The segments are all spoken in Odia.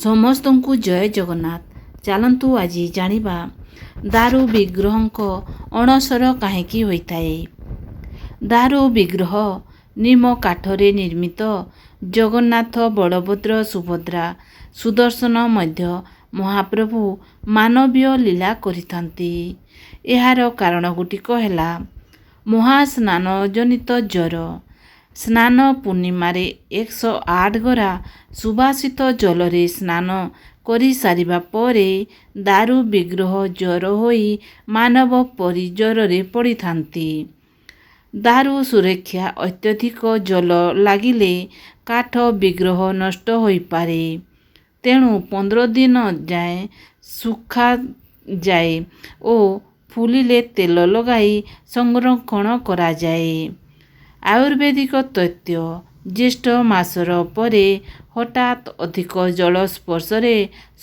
ସମସ୍ତଙ୍କୁ ଜୟ ଜଗନ୍ନାଥ। ଚାଲନ୍ତୁ ଆଜି ଜାଣିବା ଦାରୁ ବିଗ୍ରହଙ୍କ ଅଣସର କାହିଁକି ହୋଇଥାଏ। ଦାରୁ ବିଗ୍ରହ ନିମ କାଠରେ ନିର୍ମିତ। ଜଗନ୍ନାଥ, ବଳଭଦ୍ର, ସୁଭଦ୍ରା, ସୁଦର୍ଶନ ମଧ୍ୟ ମହାପ୍ରଭୁ ମାନବୀୟ ଲୀଳା କରିଥାନ୍ତି। ଏହାର କାରଣଗୁଡ଼ିକ ହେଲା ମହାସ୍ନାନ ଜନିତ ଜ୍ୱର। ସ୍ନାନ ପୂର୍ଣ୍ଣିମାରେ 108 ଗରା ସୁବାସିତ ଜଳରେ ସ୍ନାନ କରିସାରିବା ପରେ ଦାରୁ ବିଗ୍ରହ ଜ୍ୱର ହୋଇ ମାନବ ପରି ଜ୍ୱରରେ ପଡ଼ିଥାନ୍ତି। ଦାରୁ ସୁରକ୍ଷା ଅତ୍ୟଧିକ ଜଲ ଲାଗିଲେ କାଠ ବିଗ୍ରହ ନଷ୍ଟ ହୋଇପାରେ। ତେଣୁ 15 ଦିନ ଯାଏଁ ଶୁଖାଯାଏ ଓ ଫୁଲିଲେ ତେଲ ଲଗାଇ ସଂରକ୍ଷଣ କରାଯାଏ। ଆୟୁର୍ବେଦିକ ତଥ୍ୟ ଜ୍ୟେଷ୍ଠ ମାସର ପରେ ହଠାତ୍ ଅଧିକ ଜଳ ସ୍ପର୍ଶରେ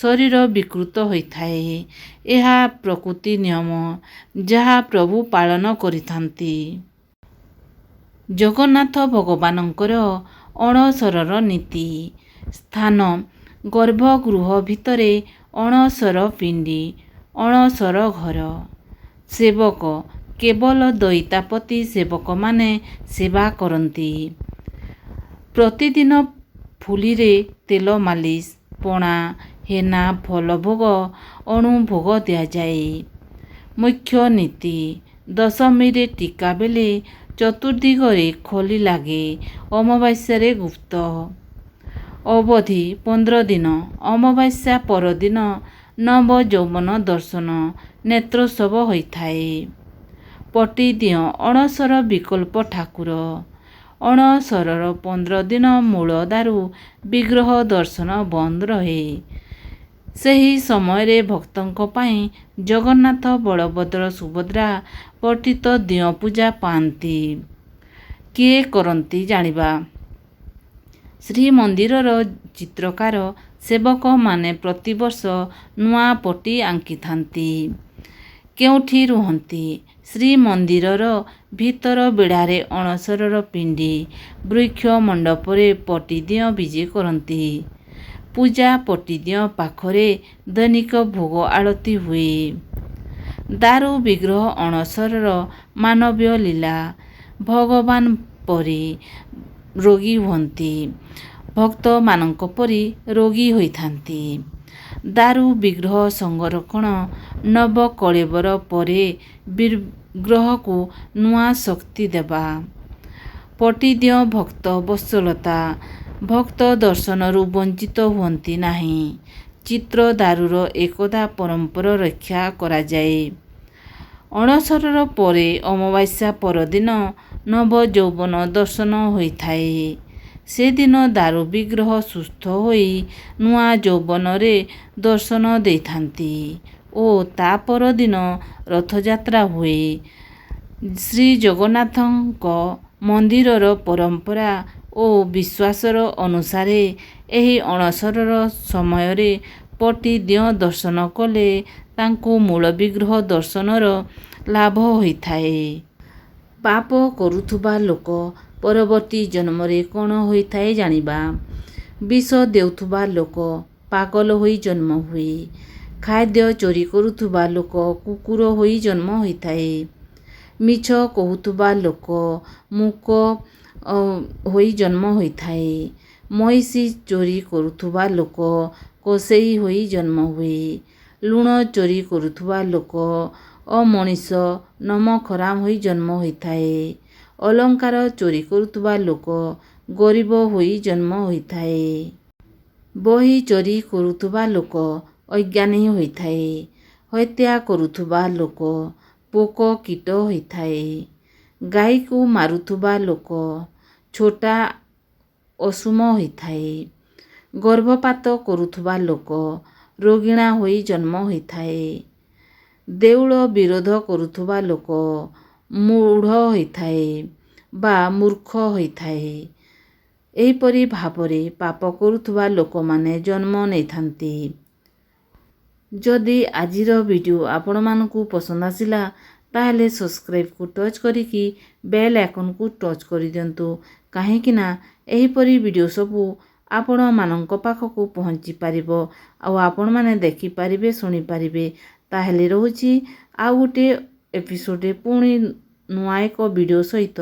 ଶରୀର ବିକୃତ ହୋଇଥାଏ। ଏହା ପ୍ରକୃତି ନିୟମ, ଯାହା ପ୍ରଭୁ ପାଳନ କରିଥାନ୍ତି। ଜଗନ୍ନାଥ ଭଗବାନଙ୍କର ଅଣସରର ନୀତି ସ୍ଥାନ ଗର୍ଭଗୃହ ଭିତରେ ଅଣସର ପିଣ୍ଡି, ଅଣସର ଘର। ସେବକ କେବଳ ଦଇତାପତି ସେବକମାନେ ସେବା କରନ୍ତି। ପ୍ରତିଦିନ ଫୁଲିରେ ତେଲ ମାଲିସ, ପଣା, ହେନା, ଫଳ ଭୋଗ, ଅଣୁ ଭୋଗ ଦିଆଯାଏ। ମୁଖ୍ୟ ନୀତି ଦଶମୀରେ ଟୀକା ବେଳେ, ଚତୁର୍ଦ୍ଦିଗରେ ଖଲି ଲାଗେ, ଅମାବାସ୍ୟାରେ ଗୁପ୍ତ। ଅବଧି 15 ଦିନ। ଅମାବାସ୍ୟା ପରଦିନ ନବ ଯୌବନ ଦର୍ଶନ ନେତ୍ରୋତ୍ସବ ହୋଇଥାଏ। ପଟିଦିଅଁ ଅଣସର ବିକଳ୍ପ ଠାକୁର। ଅଣସରର 15 ଦିନ ମୂଳ ଦାରୁ ବିଗ୍ରହ ଦର୍ଶନ ବନ୍ଦ ରହେ। ସେହି ସମୟରେ ଭକ୍ତଙ୍କ ପାଇଁ ଜଗନ୍ନାଥ, ବଳଭଦ୍ର, ସୁଭଦ୍ରା ପଟିତ ଦିଅଁ ପୂଜା ପାଆନ୍ତି। କିଏ କରନ୍ତି ଜାଣିବା। ଶ୍ରୀମନ୍ଦିରର ଚିତ୍ରକାର ସେବକମାନେ ପ୍ରତିବର୍ଷ ନୂଆ ପଟି ଆଙ୍କିଥାନ୍ତି। କେଉଁଠି ରୁହନ୍ତି? ଶ୍ରୀମନ୍ଦିରର ଭିତର ବେଢ଼ାରେ ଅଣସରର ପିଣ୍ଡି, ବୃକ୍ଷ ମଣ୍ଡପରେ ପଟିଦିଅଁ ବିଜେ କରନ୍ତି। ପୂଜା ପଟିଦିଅଁ ପାଖରେ ଦୈନିକ ଭୋଗ ଆଳତି ହୁଏ। ଦାରୁ ବିଗ୍ରହ ଅଣସରର ମାନବୀୟ ଲୀଳା। ଭଗବାନ ପରି ରୋଗୀ ହୁଅନ୍ତି, ଭକ୍ତମାନଙ୍କ ପରି ରୋଗୀ ହୋଇଥାନ୍ତି। ଦାରୁ ବିଗ୍ରହ ସଂରକ୍ଷଣ ନବକଳେବର ପରେ ବିଗ୍ରହକୁ ନୂଆ ଶକ୍ତି ଦେବା। ପଟିଦିଅଁ ଭକ୍ତ ବତ୍ସଳତା। ଭକ୍ତ ଦର୍ଶନରୁ ବଞ୍ଚିତ ହୁଅନ୍ତି ନାହିଁ। ଚିତ୍ର ଦାରୁର ଏକଦା ପରମ୍ପରା ରକ୍ଷା କରାଯାଏ। ଅଣସରର ପରେ ଅମାବାସ୍ୟା ପରଦିନ ନବଯୌବନ ଦର୍ଶନ ହୋଇଥାଏ। ସେଦିନ ଦାରୁ ବିଗ୍ରହ ସୁସ୍ଥ ହୋଇ ନୂଆ ଯୌବନରେ ଦର୍ଶନ ଦେଇଥାନ୍ତି ଓ ତା ପରଦିନ ରଥଯାତ୍ରା ହୁଏ। ଶ୍ରୀଜଗନ୍ନାଥଙ୍କ ମନ୍ଦିରର ପରମ୍ପରା ଓ ବିଶ୍ୱାସର ଅନୁସାରେ ଏହି ଅଣସରର ସମୟରେ ପଟିଦିଅଁ ଦର୍ଶନ କଲେ ତାଙ୍କୁ ମୂଳ ବିଗ୍ରହ ଦର୍ଶନର ଲାଭ ହୋଇଥାଏ। ପାପ କରୁଥିବା ଲୋକ ପରବର୍ତ୍ତୀ ଜନ୍ମରେ କ'ଣ ହୋଇଥାଏ ଜାଣିବା। ବିଷ ଦେଉଥିବା ଲୋକ ପାଗଳ ହୋଇ ଜନ୍ମ ହୁଏ। ଖାଦ୍ୟ ଚୋରି କରୁଥିବା ଲୋକ କୁକୁର ହୋଇ ଜନ୍ମ ହୋଇଥାଏ। ମିଛ କହୁଥିବା ଲୋକ ମୂକ ହୋଇ ଜନ୍ମ ହୋଇଥାଏ। ମଇଁଷି ଚୋରି କରୁଥିବା ଲୋକ କସେଇ ହୋଇ ଜନ୍ମ ହୁଏ। ଲୁଣ ଚୋରି କରୁଥିବା ଲୋକ ଅମଣିଷ ନମଖରାମ ହୋଇ ଜନ୍ମ ହୋଇଥାଏ। ଅଲଙ୍କାର ଚୋରି କରୁଥିବା ଲୋକ ଗରିବ ହୋଇ ଜନ୍ମ ହୋଇଥାଏ। ବହି ଚୋରି କରୁଥିବା ଲୋକ ଅଜ୍ଞାନୀ ହୋଇଥାଏ। ହତ୍ୟା କରୁଥିବା ଲୋକ ପୋକ କୀଟ ହୋଇଥାଏ। ଗାଈକୁ ମାରୁଥିବା ଲୋକ ଛୋଟା ଅସୁମ ହୋଇଥାଏ। ଗର୍ଭପାତ କରୁଥିବା ଲୋକ ରୋଗିଣା ହୋଇ ଜନ୍ମ ହୋଇଥାଏ। ଦେଉଳ ବିରୋଧ କରୁଥିବା ଲୋକ ମୂଢ଼ ହୋଇଥାଏ ବା ମୂର୍ଖ ହୋଇଥାଏ। ଏହିପରି ଭାବରେ ପାପ କରୁଥିବା ଲୋକମାନେ ଜନ୍ମ ନେଇଥାନ୍ତି। ଯଦି ଆଜିର ଭିଡ଼ିଓ ଆପଣମାନଙ୍କୁ ପସନ୍ଦ ଆସିଲା ତାହେଲେ ସବସ୍କ୍ରାଇବ୍କୁ ଟଚ୍ କରିକି ବେଲ୍ ଆଇକନ୍କୁ ଟଚ୍ କରିଦିଅନ୍ତୁ। କାହିଁକିନା ଏହିପରି ଭିଡ଼ିଓ ସବୁ ଆପଣମାନଙ୍କ ପାଖକୁ ପହଞ୍ଚି ପାରିବ ଆଉ ଆପଣମାନେ ଦେଖିପାରିବେ ଶୁଣିପାରିବେ। ତାହେଲେ ରହୁଛି ଆଉ ଗୋଟିଏ ଏପିସୋଡ଼ରେ ପୁଣି ନୂଆ ଏକ ଭିଡ଼ିଓ ସହିତ।